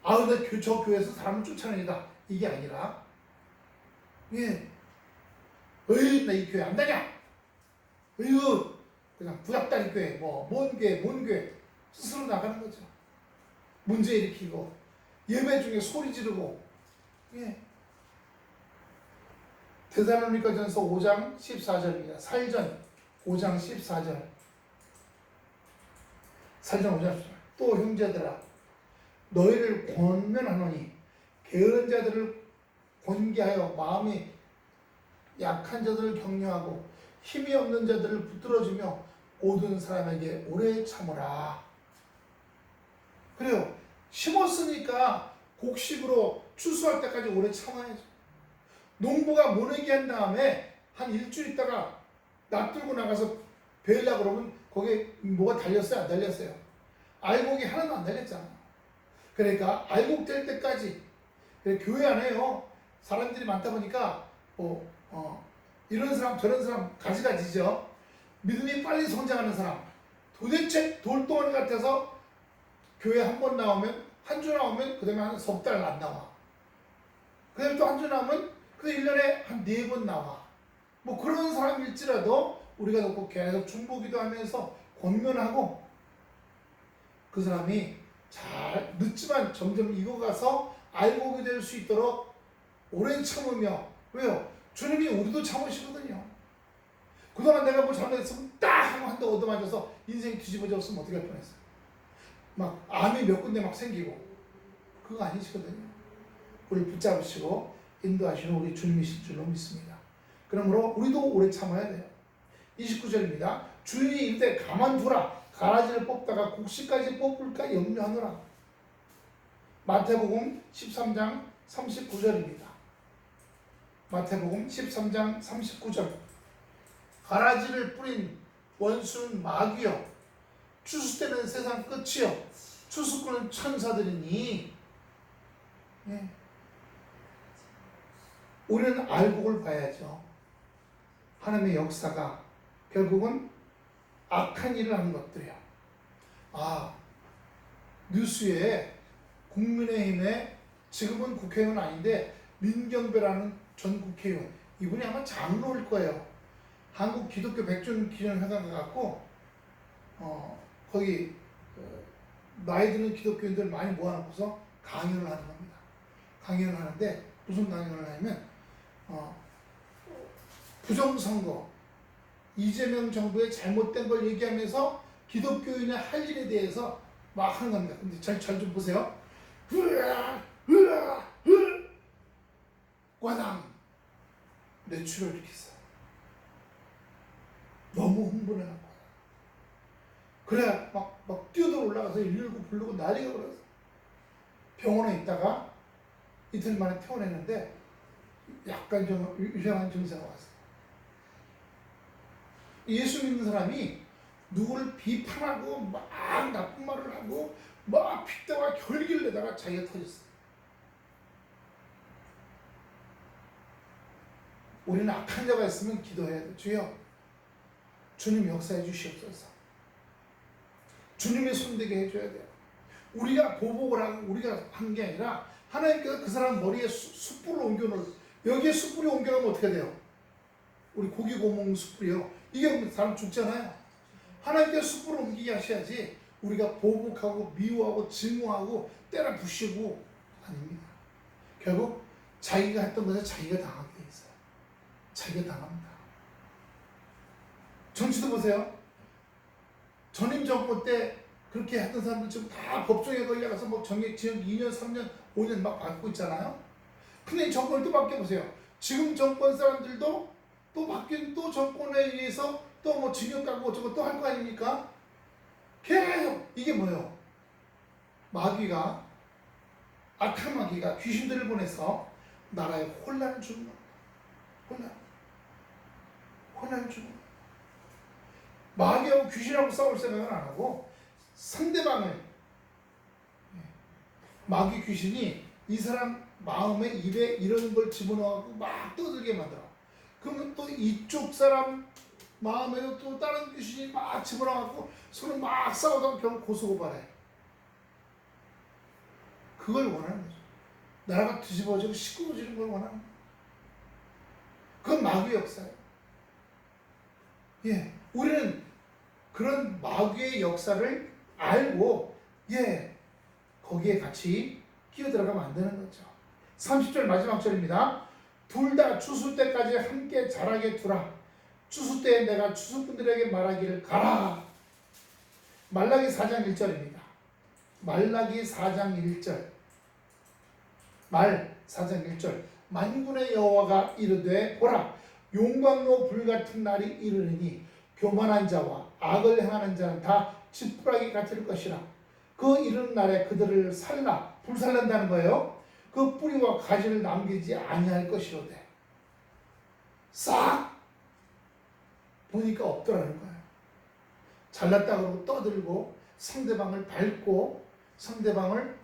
근데 저 교회에서 사람을 쫓아내다 이게 아니라 예, 에이 나 이 교회 안 다냐? 에휴 그냥 부닥다리 교회 뭔 교회 스스로 나가는 거죠. 문제 일으키고 예배 중에 소리 지르고 예. 데살로니가전서 5장 14절입니다. 살전 5장 14절. 살전 5장 14절. 또 형제들아 너희를 권면하노니 게으른 자들을 권계하여 마음이 약한 자들을 격려하고 힘이 없는 자들을 붙들어주며 모든 사람에게 오래 참으라. 그래요. 심었으니까 곡식으로 추수할 때까지 오래 참아야죠. 농부가 모내기 한 다음에 한 일주일 있다가 놔두고 나가서 베려고 그러면 거기에 뭐가 달렸어요? 안 달렸어요? 알곡이 하나도 안 달렸잖아요. 그러니까 알곡 될 때까지 교회 안에요. 사람들이 많다 보니까 이런 사람 저런 사람 가지가지죠. 믿음이 빨리 성장하는 사람 도대체 돌덩어리 같아서 교회 한 번 나오면 한 주 나오면 그 다음에 한 석 달 안 나와. 그 다음에 또 한 주 나오면 그 1년에 한 4번 나와. 뭐 그런 사람일지라도 우리가 놓고 계속 중보기도 하면서 권면하고 그 사람이 잘 늦지만 점점 익어가서 알곡이 될 수 있도록 오래 참으며 왜요? 주님이 우리도 참으시거든요. 그동안 내가 뭐 잘못했으면 딱 하고 한 대 얻어맞아서 인생이 뒤집어졌으면 어떻게 할 뻔했어요. 막 암이 몇 군데 막 생기고 그거 아니시거든요. 우리 붙잡으시고 인도하시는 우리 주님이신 줄로 믿습니다. 그러므로 우리도 오래 참아야 돼요. 29절입니다. 주인이 이때 가만두라. 가라지를 뽑다가 곡식까지 뽑을까 염려하노라. 마태복음 13장 39절입니다. 마태복음 13장 39절. 가라지를 뿌린 원수는 마귀요 추수때는 세상 끝이요 추수꾼은 천사들이니 예. 우리는 알곡을 봐야죠. 하나님의 역사가 결국은 악한 일을 하는 것들이요. 뉴스에 국민의힘에 지금은 국회의원 아닌데 민경배라는 전 국회의원 이분이 아마 장로일 거예요. 한국 기독교 백전 기념회관 가갖고 거기 나이 드는 기독교인들 많이 모아놓고서 강연을 하는 겁니다. 강연을 하는데 무슨 강연을 하냐면 부정선거 이재명 정부의 잘못된 걸 얘기하면서 기독교인의 할 일에 대해서 막 하는 겁니다. 근데 잘 좀 보세요. 꽈당 뇌출을 일으켰어요. 너무 흥분해갖고 그래 막 뛰어들어 올라가서 119 부르고 난리가 벌어서 병원에 있다가 이틀 만에 퇴원했는데 약간 좀 이상한 증세가 왔어요. 예수 믿는 사람이 누구를 비판하고 막 나쁜 말을 하고 막 핏대와 결기를 내다가 자기가 터졌어요. 우리는 악한 자가 있으면 기도해야 돼. 주여 주님 역사해 주시옵소서. 주님의 손대게 해줘야 돼요. 우리가 보복을 하고 우리가 한 게 아니라 하나님께서 그 사람 머리에 숯불을 옮겨놓을 여기에 숯불이 옮겨가면 어떻게 돼요? 우리 고기 구워 숯불이요. 이게 사람 죽잖아요. 하나님께서 숯불을 옮기게 하셔야지 우리가 보복하고 미워하고 증오하고 때려 부시고 아닙니다. 결국 자기가 했던 것에 자기가 당하게 돼 있어요. 자기가 당합니다. 정치도 보세요. 전임 정부 때 그렇게 했던 사람들 지금 다 법정에 걸려가서 뭐 정액 지역 2년, 3년, 5년 막 받고 있잖아요. 근데 이 정권을 또 바뀌어보세요. 지금 정권 사람들도 또 바뀐 또 정권에 의해서 또 뭐 징역 가고 어쩌고 또 할 거 아닙니까? 계속 이게 뭐예요? 마귀가 악한 마귀가 귀신들을 보내서 나라에 혼란을 주는 겁니다. 혼란을 주는 겁니다. 마귀하고 귀신하고 싸울 생각은 안 하고 상대방을 마귀 귀신이 이 사람 마음에 입에 이런 걸 집어넣어갖고 막 떠들게 만들어. 그러면 또 이쪽 사람 마음에도 또 다른 귀신이 막 집어넣어갖고 서로 막 싸우다가 결국 고소고발해. 그걸 원하는 거죠. 나라가 뒤집어지고 시끄러워지는 걸 원하는 거예요. 그건 마귀의 역사예요. 예, 우리는 그런 마귀의 역사를 알고 거기에 같이 끼어들어가면 안 되는 거죠. 30절 마지막 절입니다. 둘 다 추수 때까지 함께 자라게 두라. 추수 때에 내가 추수꾼들에게 말하기를 가라. 말라기 4장 1절입니다. 말라기 4장 1절. 말 4장 1절. 만군의 여호와가 이르되 보라 용광로 불같은 날이 이르리니 교만한 자와 악을 행하는 자는 다 지푸라기 같을 것이라. 그 이른 날에 그들을 살라. 불살른다는 거예요. 그 뿌리와 가지를 남기지 아니할 것이로되. 싹 보니까 없더라는 거예요. 잘났다 그러고 떠들고 상대방을 밟고 상대방을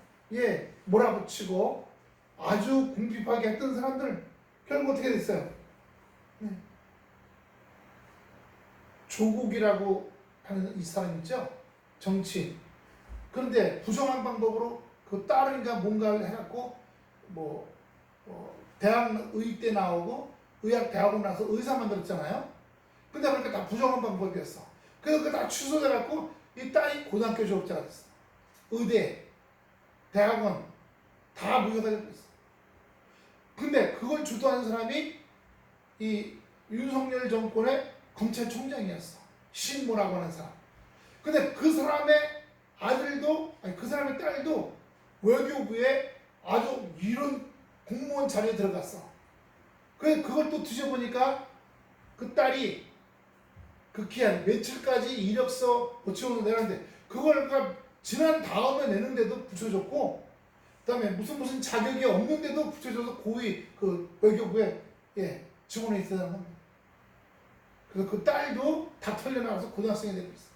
몰아붙이고 아주 궁핍하게 했던 사람들 결국 어떻게 됐어요? 조국이라고 하는 이 사람 있죠? 정치인. 그런데 부정한 방법으로 그 딸인가 뭔가를 해갖고 대학 의대 나오고 의학 대학원 나서 의사 만들었잖아요. 근데 그러니까 다 부정한 방법이었어. 그래서 그거 다 취소돼갖고 이 딸이 고등학교 졸업자가 됐어. 의대, 대학원 다 무효가 됐어. 근데 그걸 주도하는 사람이 이 윤석열 정권의 검찰총장이었어. 신모라고 하는 사람. 근데 그 사람의 아들도, 그 사람의 딸도 외교부에 아주 이런 공무원 자리에 들어갔어. 그걸 또 뒤져보니까 그 딸이 그 기한 며칠까지 이력서 지원을 내는데 그걸 지난 다음에 내는데도 붙여줬고, 그 다음에 무슨 자격이 없는데도 붙여줘서 고위 그 외교부에 지원해 있다는 겁니다. 그래서 그 딸도 다 털려나가서 고등학생이 되고 있어.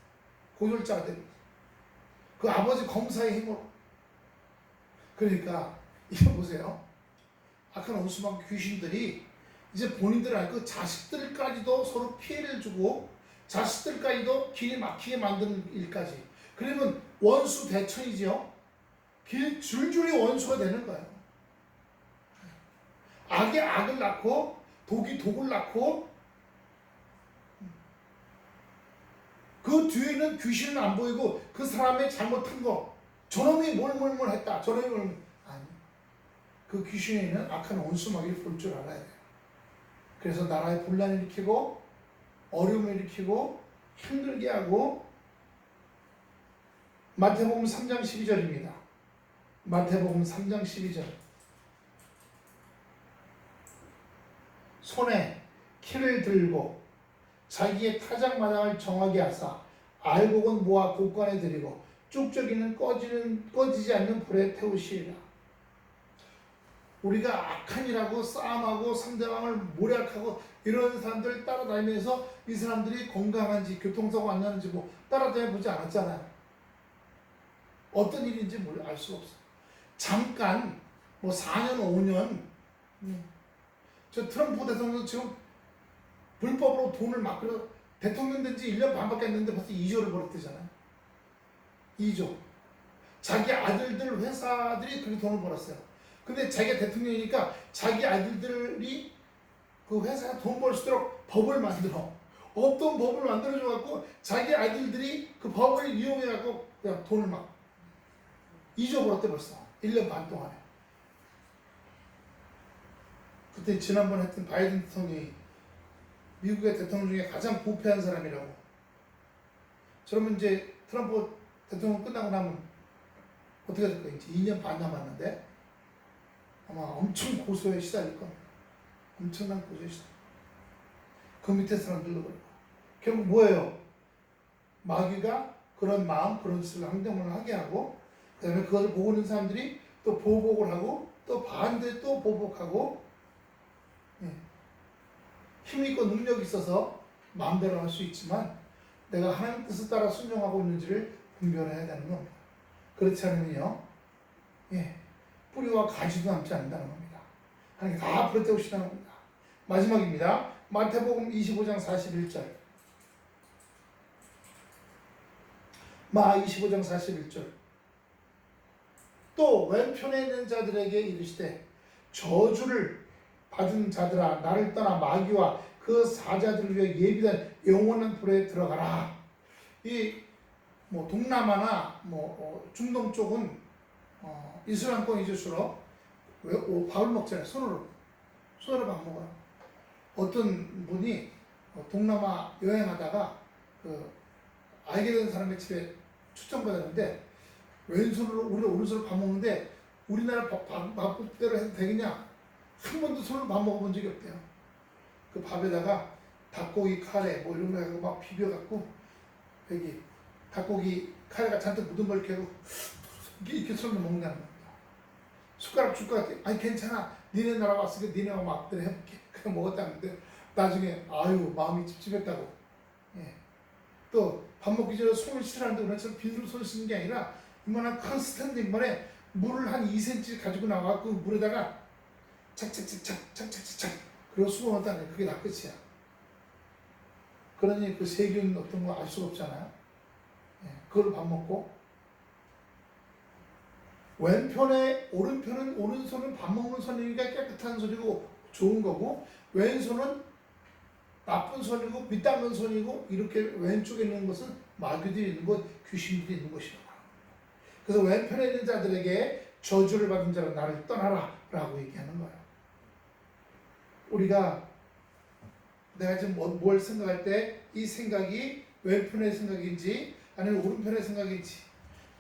고졸자가 되고 있어. 그 아버지 검사의 힘으로. 그러니까 이거 보세요. 악한 원수막 귀신들이 이제 본인들 알고 자식들까지도 서로 피해를 주고 자식들까지도 길이 막히게 만드는 일까지. 그러면 원수 대천이죠. 길 줄줄이 원수가 되는 거예요. 악이 악을 낳고 독이 독을 낳고 그 뒤에는 귀신은 안 보이고 그 사람의 잘못한 거 저놈이 뭘 했다. 저놈이 아니. 그 귀신에는 악한 원수마귀를 볼 줄 알아야 돼요. 그래서 나라에 분란을 일으키고 어려움을 일으키고 힘들게 하고 마태복음 3장 12절입니다. 마태복음 3장 12절 손에 키를 들고 자기의 타작마당을 정하게 하사 알곡은 모아 곳간에 들이고 쭉저기는 꺼지지 않는 불에 태우시리라. 우리가 악한이라고 싸움하고 상대방을 모략하고 이런 사람들 따라다니면서 이 사람들이 건강한지 교통사고 안 나는지 뭐 따라다녀 보지 않았잖아요. 어떤 일인지 알 수가 없어요. 잠깐 뭐 4년 5년 저 트럼프 대통령 지금 불법으로 돈을 막 그려 대통령 된 지 1년 반밖에 안 됐는데 벌써 2조를 벌었대잖아요. 2조. 자기 아들들 회사들이 그렇게 돈을 벌었어요. 근데 자기가 대통령이니까 자기 아들들이 그 회사가 돈 벌 수 있도록 법을 만들어. 없던 법을 만들어줘갖고 자기 아들들이 그 법을 이용해갖고 그냥 돈을 막 2조 벌었대 벌써. 1년 반 동안에. 그때 지난번에 했던 바이든 대통령이 미국의 대통령 중에 가장 부패한 사람이라고. 그러면 이제 트럼프 대통령 끝나고 나면 어떻게 될 거예요? 이제 2년 반 남았는데 아마 엄청 고소에 시달릴 겁니다. 엄청난 고소에 시달릴 겁니다. 그 밑에 사람들도 그렇고. 결국 뭐예요? 마귀가 그런 마음, 그런 짓을 행동을 하게 하고 그 다음에 그것을 보고 있는 사람들이 또 보복을 하고 또 반대 또 보복하고 힘있고 능력이 있어서 마음대로 할 수 있지만 내가 하나님 뜻을 따라 순종하고 있는지를 분별해야 되는 겁니다. 그렇지 않으면요 뿌리와 가지도 남지 않는다는 겁니다. 하나님 다 불태우시다는 겁니다. 마지막입니다. 마태복음 25장 41절 마 25장 41절 또 왼편에 있는 자들에게 이르시되 저주를 받은 자들아 나를 떠나 마귀와 그 사자들을 위해 예비된 영원한 불에 들어가라. 이 뭐 동남아나 중동 쪽은 이슬람권이죠. 밥을 먹잖아요. 손으로 밥 먹어요. 어떤 분이 동남아 여행하다가 그 알게 된 사람의 집에 초청받았는데 왼손으로 우리가 오른손으로 밥 먹는데 우리나라 밥대로 해도 되겠냐? 한 번도 손으로 밥 먹어본 적이 없대요. 그 밥에다가 닭고기 카레 뭐 이런 거 해서 막 비벼갖고 여기 닭고기 카레가 잔뜩 묻은 걸 이렇게 하고 이렇게 손으로 먹는다는 겁니다. 숟가락 줄 것 같아. 아니 괜찮아. 니네 나라 왔으니까 니네가 마음대로 해볼게. 그냥 먹었다는데 나중에 아유 마음이 찝찝했다고. 또 밥 먹기 전에 손을 씻으라는데 우리처럼 비누로 손을 씻는 게 아니라 이만한 큰 스탠드 인만에 물을 한 2cm 가지고 나와갖고 물에다가 착착착착착착착 그리고 수건을 그게 다 끝이야. 그러니 그 세균 어떤 거 알 수가 없잖아요. 그걸 밥 먹고 왼편에 오른손은 밥 먹는 손이니까 깨끗한 손이고 좋은 거고 왼손은 나쁜 손이고 밑닦는 손이고 이렇게 왼쪽에 있는 것은 마귀들이 있는 것, 귀신들이 있는 것이라고 합니다. 그래서 왼편에 있는 자들에게 저주를 받은 자는 나를 떠나라 라고 얘기하는 거예요. 우리가 내가 지금 뭘 생각할 때 이 생각이 왼편의 생각인지 아니면 오른편의 생각인지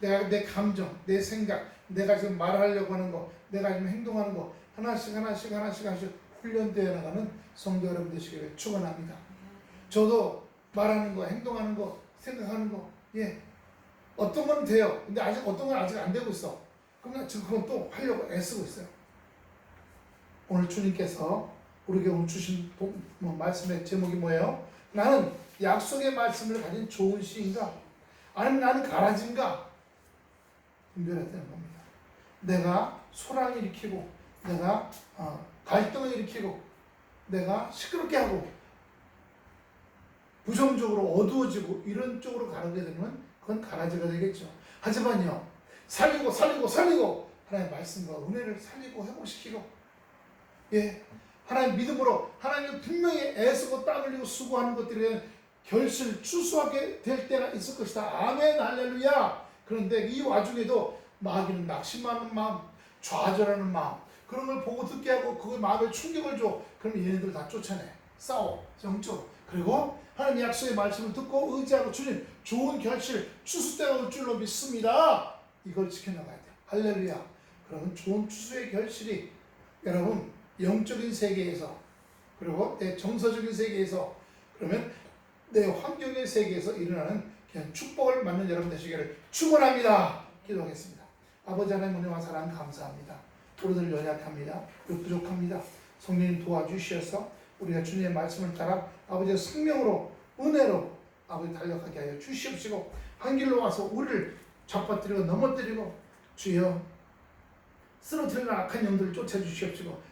내가 내 감정, 내 생각, 내가 지금 말하려고 하는 거, 내가 지금 행동하는 거 하나씩 훈련되어 나가는 성도 여러분 되시기를 축원합니다. 저도 말하는 거, 행동하는 거, 생각하는 거 어떤 건 돼요. 근데 아직 어떤 건 아직 안 되고 있어. 그러면 지금 그건 또 하려고 애쓰고 있어요. 오늘 주님께서 우리에게 오늘 주신 말씀의 제목이 뭐예요? 나는 약속의 말씀을 가진 좋은 씨인가? 아니면 나는 가라지인가? 분별해야 되는 겁니다. 내가 소란을 일으키고 내가 갈등을 일으키고 내가 시끄럽게 하고 부정적으로 어두워지고 이런 쪽으로 가게 되면 그건 가라지가 되겠죠. 하지만요, 살리고 하나님의 말씀과 은혜를 살리고 회복시키고, 예, 하나님 믿음으로 하나님을 분명히 애쓰고 땀 흘리고 수고하는 것들에 결실 추수하게 될 때가 있을 것이다. 아멘 할렐루야. 그런데 이 와중에도 마귀는 낙심하는 마음, 좌절하는 마음, 그런 걸 보고 듣게 하고 그 마음에 충격을 줘. 그럼 얘네들 다 쫓아내. 싸워. 영적으로. 그리고 하나님 약속의 말씀을 듣고 의지하고 주님 좋은 결실 추수 때가 올 줄로 믿습니다. 이걸 지켜나가야 돼요. 할렐루야. 그러면 좋은 추수의 결실이 여러분 영적인 세계에서 그리고 내 정서적인 세계에서 그러면 내 환경의 세계에서 일어나는 그냥 축복을 받는 여러분 되시기를 축원합니다. 기도하겠습니다. 아버지 하나님 은혜와 사랑 감사합니다. 우리들 연약합니다. 부족합니다. 성령님 도와주시어서 우리가 주님의 말씀을 따라 아버지의 생명으로 은혜로 아버지 달려가게 하여 주시옵시고 한 길로 와서 우리를 잡아뜨리고 넘어뜨리고 주여 쓰러뜨리는 악한 영들을 쫓아주시옵시고